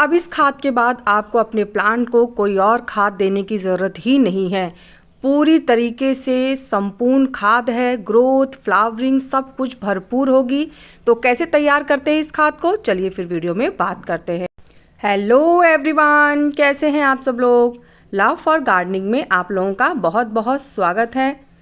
अब इस खाद के बाद आपको अपने प्लांट को कोई और खाद देने की ज़रूरत ही नहीं है। पूरी तरीके से संपूर्ण खाद है, ग्रोथ, फ्लावरिंग सब कुछ भरपूर होगी। तो कैसे तैयार करते हैं इस खाद को, चलिए फिर वीडियो में बात करते हैं। हेलो एवरीवन, कैसे हैं आप सब लोग। लव फॉर गार्डनिंग में आप लोगों का बहुत बहुत स्वागत है।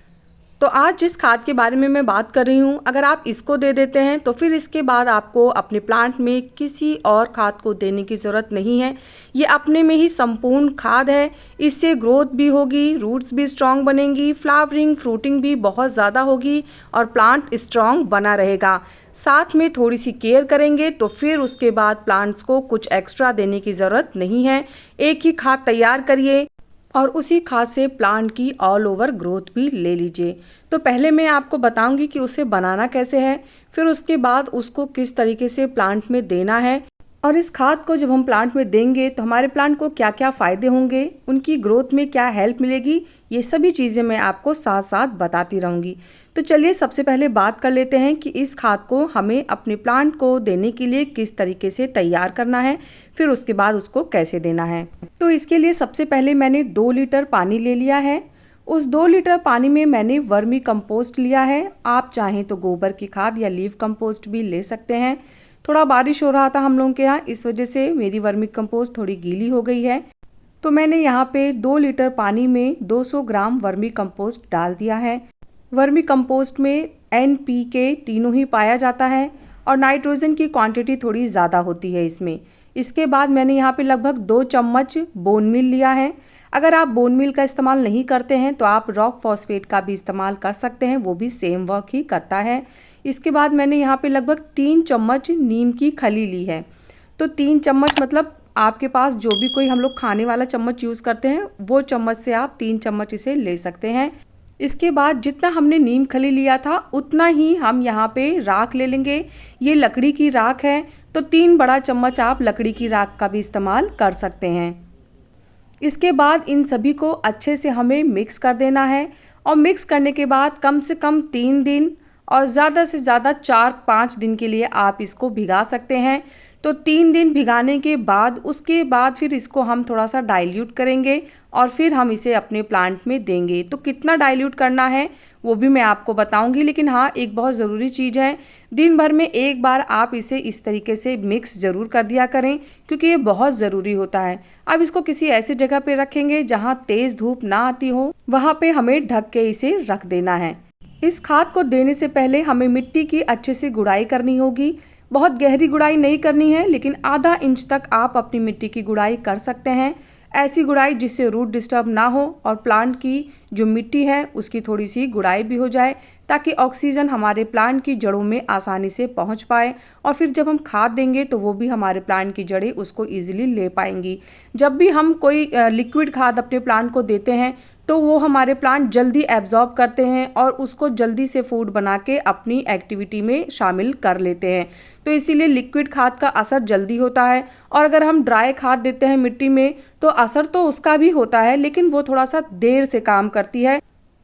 तो आज जिस खाद के बारे में मैं बात कर रही हूँ, अगर आप इसको दे देते हैं तो फिर इसके बाद आपको अपने प्लांट में किसी और खाद को देने की ज़रूरत नहीं है। ये अपने में ही संपूर्ण खाद है। इससे ग्रोथ भी होगी, रूट्स भी स्ट्रॉन्ग बनेंगी, फ्लावरिंग फ्रूटिंग भी बहुत ज़्यादा होगी और प्लांट स्ट्रॉन्ग बना रहेगा। साथ में थोड़ी सी केयर करेंगे तो फिर उसके बाद प्लांट्स को कुछ एक्स्ट्रा देने की ज़रूरत नहीं है। एक ही खाद तैयार करिए और उसी खाद से प्लांट की ऑल ओवर ग्रोथ भी ले लीजिए। तो पहले मैं आपको बताऊंगी कि उसे बनाना कैसे है, फिर उसके बाद उसको किस तरीके से प्लांट में देना है और इस खाद को जब हम प्लांट में देंगे तो हमारे प्लांट को क्या क्या फ़ायदे होंगे, उनकी ग्रोथ में क्या हेल्प मिलेगी, ये सभी चीज़ें मैं आपको साथ साथ बताती रहूँगी। तो चलिए सबसे पहले बात कर लेते हैं कि इस खाद को हमें अपने प्लांट को देने के लिए किस तरीके से तैयार करना है, फिर उसके बाद उसको कैसे देना है। तो इसके लिए सबसे पहले मैंने 2 लीटर पानी ले लिया है। उस 2 लीटर पानी में मैंने वर्मी कंपोस्ट लिया है। आप चाहें तो गोबर की खाद या लीफ कंपोस्ट भी ले सकते हैं। थोड़ा बारिश हो रहा था हम लोगों के यहाँ, इस वजह से मेरी वर्मी कंपोस्ट थोड़ी गीली हो गई है। तो मैंने यहाँ पे 2 लीटर पानी में 200 ग्राम वर्मी कंपोस्ट डाल दिया है। वर्मी कंपोस्ट में NPK तीनों ही पाया जाता है और नाइट्रोजन की क्वांटिटी थोड़ी ज़्यादा होती है इसमें। इसके बाद मैंने यहाँ पे लगभग 2 चम्मच बोन मील लिया है। अगर आप बोन मील का इस्तेमाल नहीं करते हैं तो आप रॉक फॉस्फेट का भी इस्तेमाल कर सकते हैं, वो भी सेम वर्क ही करता है। इसके बाद मैंने यहाँ पे लगभग 3 चम्मच नीम की खली ली है। तो 3 चम्मच मतलब आपके पास जो भी कोई हम लोग खाने वाला चम्मच यूज़ करते हैं वो चम्मच से आप 3 चम्मच इसे ले सकते हैं। इसके बाद जितना हमने नीम खली लिया था उतना ही हम यहाँ पे राख ले लेंगे। ये लकड़ी की राख है, तो 3 बड़ा चम्मच आप लकड़ी की राख का भी इस्तेमाल कर सकते हैं। इसके बाद इन सभी को अच्छे से हमें मिक्स कर देना है और मिक्स करने के बाद कम से कम 3 दिन और ज़्यादा से ज़्यादा 4-5 दिन के लिए आप इसको भिगा सकते हैं। तो 3 दिन भिगाने के बाद उसके बाद फिर इसको हम थोड़ा सा डाइल्यूट करेंगे और फिर हम इसे अपने प्लांट में देंगे। तो कितना डाइल्यूट करना है वो भी मैं आपको बताऊंगी, लेकिन हाँ एक बहुत ज़रूरी चीज़ है, दिन भर में एक बार आप इसे इस तरीके से मिक्स ज़रूर कर दिया करें क्योंकि ये बहुत ज़रूरी होता है। अब इसको किसी ऐसी जगह पे रखेंगे जहाँ तेज़ धूप ना आती हो, वहाँ पे हमें ढक के इसे रख देना है। इस खाद को देने से पहले हमें मिट्टी की अच्छे से गुड़ाई करनी होगी। बहुत गहरी गुड़ाई नहीं करनी है, लेकिन आधा इंच तक आप अपनी मिट्टी की गुड़ाई कर सकते हैं। ऐसी गुड़ाई जिससे रूट डिस्टर्ब ना हो और प्लांट की जो मिट्टी है उसकी थोड़ी सी गुड़ाई भी हो जाए, ताकि ऑक्सीजन हमारे प्लांट की जड़ों में आसानी से पहुंच पाए और फिर जब हम खाद देंगे तो वो भी हमारे प्लांट की जड़ें उसको ईजिली ले पाएंगी। जब भी हम कोई लिक्विड खाद अपने प्लांट को देते हैं तो वो हमारे प्लांट जल्दी एब्जॉर्ब करते हैं और उसको जल्दी से फूड बना के अपनी एक्टिविटी में शामिल कर लेते हैं। तो इसीलिए लिक्विड खाद का असर जल्दी होता है और अगर हम ड्राई खाद देते हैं मिट्टी में तो असर तो उसका भी होता है, लेकिन वो थोड़ा सा देर से काम करती है।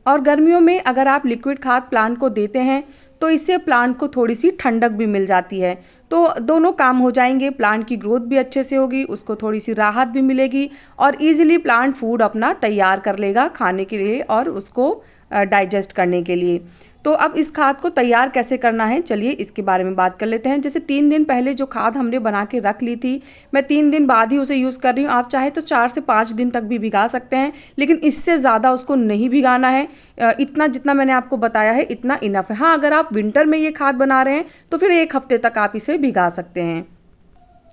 और गर्मियों में अगर आप लिक्विड खाद प्लांट को देते हैं तो इससे प्लांट को थोड़ी सी ठंडक भी मिल जाती है। तो दोनों काम हो जाएंगे, प्लांट की ग्रोथ भी अच्छे से होगी, उसको थोड़ी सी राहत भी मिलेगी और इजीली प्लांट फूड अपना तैयार कर लेगा खाने के लिए और उसको डाइजेस्ट करने के लिए। तो अब इस खाद को तैयार कैसे करना है, चलिए इसके बारे में बात कर लेते हैं। जैसे 3 दिन पहले जो खाद हमने बना के रख ली थी, मैं 3 दिन बाद ही उसे यूज़ कर रही हूँ। आप चाहे तो 4 से 5 दिन तक भी भिगा सकते हैं, लेकिन इससे ज़्यादा उसको नहीं भिगाना है। इतना जितना मैंने आपको बताया है इतना इनफ है। हाँ, अगर आप विंटर में ये खाद बना रहे हैं तो फिर 1 हफ्ते तक आप इसे भिगा सकते हैं।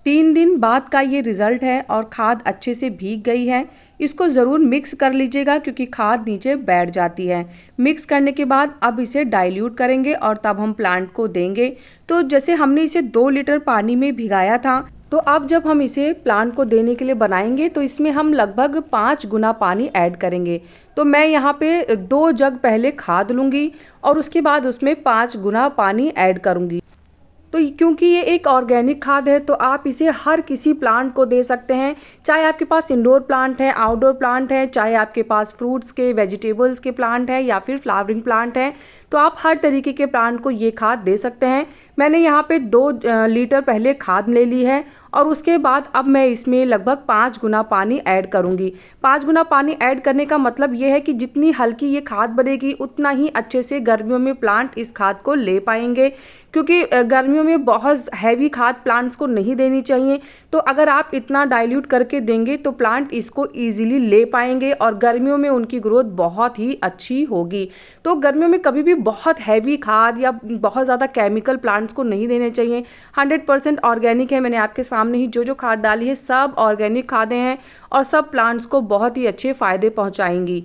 3 दिन बाद का ये रिज़ल्ट है और खाद अच्छे से भीग गई है। इसको ज़रूर मिक्स कर लीजिएगा क्योंकि खाद नीचे बैठ जाती है। मिक्स करने के बाद अब इसे डाइल्यूट करेंगे और तब हम प्लांट को देंगे। तो जैसे हमने इसे 2 लीटर पानी में भिगाया था, तो अब जब हम इसे प्लांट को देने के लिए बनाएंगे तो इसमें हम लगभग 5 गुना पानी ऐड करेंगे। तो मैं यहाँ पे 2 जग पहले खाद लूँगी और उसके बाद उसमें 5 गुना पानी ऐड करूँगी। तो क्योंकि ये एक ऑर्गेनिक खाद है तो आप इसे हर किसी प्लांट को दे सकते हैं, चाहे आपके पास इंडोर प्लांट है, आउटडोर प्लांट है, चाहे आपके पास फ्रूट्स के वेजिटेबल्स के प्लांट है या फिर फ्लावरिंग प्लांट है। तो आप हर तरीके के प्लांट को ये खाद दे सकते हैं। मैंने यहाँ पे 2 लीटर पहले खाद ले ली है और उसके बाद अब मैं इसमें लगभग 5 गुना पानी ऐड करूँगी। 5 गुना पानी ऐड करने का मतलब ये है कि जितनी हल्की ये खाद बनेगी उतना ही अच्छे से गर्मियों में प्लांट इस खाद को ले पाएंगे, क्योंकि गर्मियों में बहुत हैवी खाद प्लांट्स को नहीं देनी चाहिए। तो अगर आप इतना डाइल्यूट करके देंगे तो प्लांट इसको ईजिली ले पाएंगे और गर्मियों में उनकी ग्रोथ बहुत ही अच्छी होगी। तो गर्मियों में कभी भी बहुत हैवी खाद या बहुत ज़्यादा केमिकल प्लांट्स को नहीं देने चाहिए। 100% ऑर्गेनिक है। मैंने आपके सामने ही जो खाद डाली है सब ऑर्गेनिक खादें हैं और सब प्लांट्स को बहुत ही अच्छे फ़ायदे पहुँचाएंगी,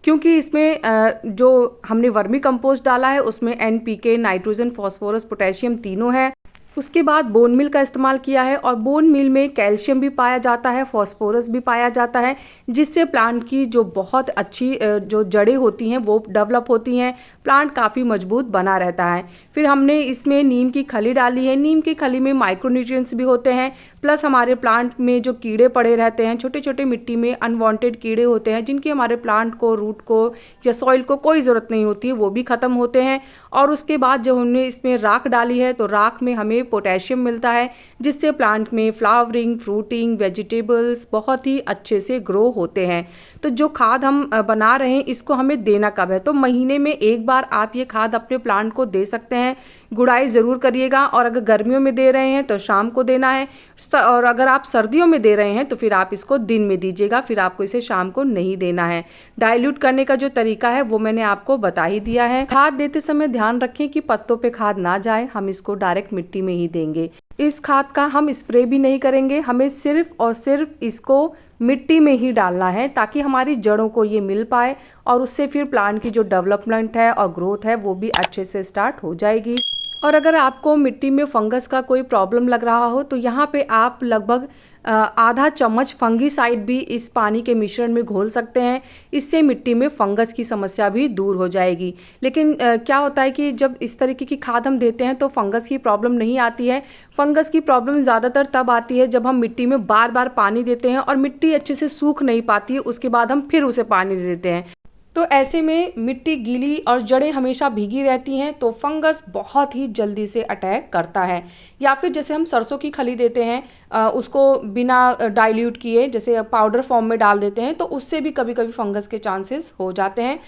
क्योंकि इसमें जो हमने वर्मी कंपोस्ट डाला है उसमें NPK, नाइट्रोजन, फॉस्फोरस, पोटेशियम तीनों है। उसके बाद बोन मिल का इस्तेमाल किया है और बोन मिल में कैल्शियम भी पाया जाता है, फॉस्फोरस भी पाया जाता है, जिससे प्लांट की जो बहुत अच्छी जो जड़ें होती हैं वो डेवलप होती हैं, प्लांट काफ़ी मजबूत बना रहता है। फिर हमने इसमें नीम की खली डाली है। नीम की खली में माइक्रोन्यूट्रिएंट्स भी होते हैं, प्लस हमारे प्लांट में जो कीड़े पड़े रहते हैं, छोटे छोटे मिट्टी में अनवांटेड कीड़े होते हैं जिनकी हमारे प्लांट को, रूट को या सॉइल को कोई ज़रूरत नहीं होती है, वो भी ख़त्म होते हैं। और उसके बाद जब हमने इसमें राख डाली है तो राख में हमें पोटेशियम मिलता है, जिससे प्लांट में फ्लावरिंग, फ्रूटिंग, वेजिटेबल्स बहुत ही अच्छे से ग्रो होते हैं। तो जो खाद हम बना रहे हैं इसको हमें देना कब है, तो महीने में एक बार आप ये खाद अपने प्लांट को दे सकते हैं। गुड़ाई ज़रूर करिएगा और अगर गर्मियों में दे रहे हैं तो शाम को देना है, और अगर आप सर्दियों में दे रहे हैं तो फिर आप इसको दिन में दीजिएगा, फिर आपको इसे शाम को नहीं देना है। डाइल्यूट करने का जो तरीका है वो मैंने आपको बता ही दिया है। खाद देते समय ध्यान रखें कि पत्तों पे खाद ना जाए, हम इसको डायरेक्ट मिट्टी में ही देंगे। इस खाद का हम स्प्रे भी नहीं करेंगे, हमें सिर्फ और सिर्फ इसको मिट्टी में ही डालना है ताकि हमारी जड़ों को ये मिल पाए और उससे फिर प्लांट की जो डेवलपमेंट है और ग्रोथ है वो भी अच्छे से स्टार्ट हो जाएगी। और अगर आपको मिट्टी में फंगस का कोई प्रॉब्लम लग रहा हो तो यहाँ पे आप लगभग आधा चम्मच फंगीसाइड भी इस पानी के मिश्रण में घोल सकते हैं। इससे मिट्टी में फंगस की समस्या भी दूर हो जाएगी। लेकिन क्या होता है कि जब इस तरीके की खाद हम देते हैं तो फंगस की प्रॉब्लम नहीं आती है। फंगस की प्रॉब्लम ज़्यादातर तब आती है जब हम मिट्टी में बार बार पानी देते हैं और मिट्टी अच्छे से सूख नहीं पाती है, उसके बाद हम फिर उसे पानी दे देते हैं। तो ऐसे में मिट्टी गीली और जड़ें हमेशा भीगी रहती हैं तो फंगस बहुत ही जल्दी से अटैक करता है। या फिर जैसे हम सरसों की खली देते हैं उसको बिना डाइल्यूट किए जैसे पाउडर फॉर्म में डाल देते हैं तो उससे भी कभी कभी फंगस के चांसेस हो जाते हैं।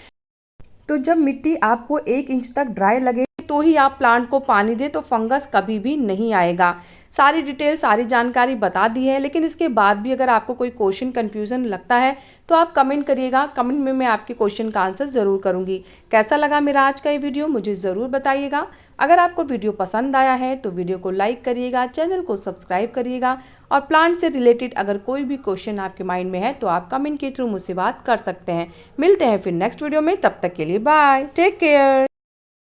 तो जब मिट्टी आपको 1 इंच तक ड्राई लगे तो ही आप प्लांट को पानी दें, तो फंगस कभी भी नहीं आएगा। सारी डिटेल, सारी जानकारी बता दी है, लेकिन इसके बाद भी अगर आपको कोई क्वेश्चन कन्फ्यूज़न लगता है तो आप कमेंट करिएगा। कमेंट में मैं आपके क्वेश्चन का आंसर ज़रूर करूँगी। कैसा लगा मेरा आज का ये वीडियो मुझे ज़रूर बताइएगा। अगर आपको वीडियो पसंद आया है तो वीडियो को लाइक करिएगा, चैनल को सब्सक्राइब करिएगा और प्लांट से रिलेटेड अगर कोई भी क्वेश्चन आपके माइंड में है तो आप कमेंट के थ्रू मुझसे बात कर सकते हैं। मिलते हैं फिर नेक्स्ट वीडियो में, तब तक के लिए बाय, टेक केयर।